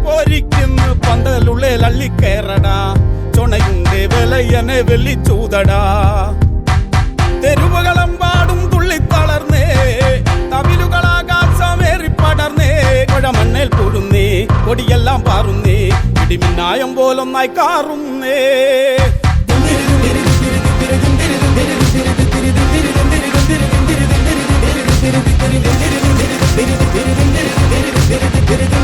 പോരിക്കുന്നു പന്തലുള്ളിൽ അള്ളിക്കേറടാ ചുണയുണ്ട് വിലയനെ വെള്ളിച്ചൂതടാ തെരുവുകളെമ്പാടും തുള്ളിത്തളർന്നേ തവിലുകളാകാശമേറി പടർന്നേ കുഴമണ്ണേൽ പൊഴുന്നേ കൊടിയെല്ലാം പാറുന്നേ ഇടിമിന്നായം പോലൊന്നായി കാറുന്നേ Did it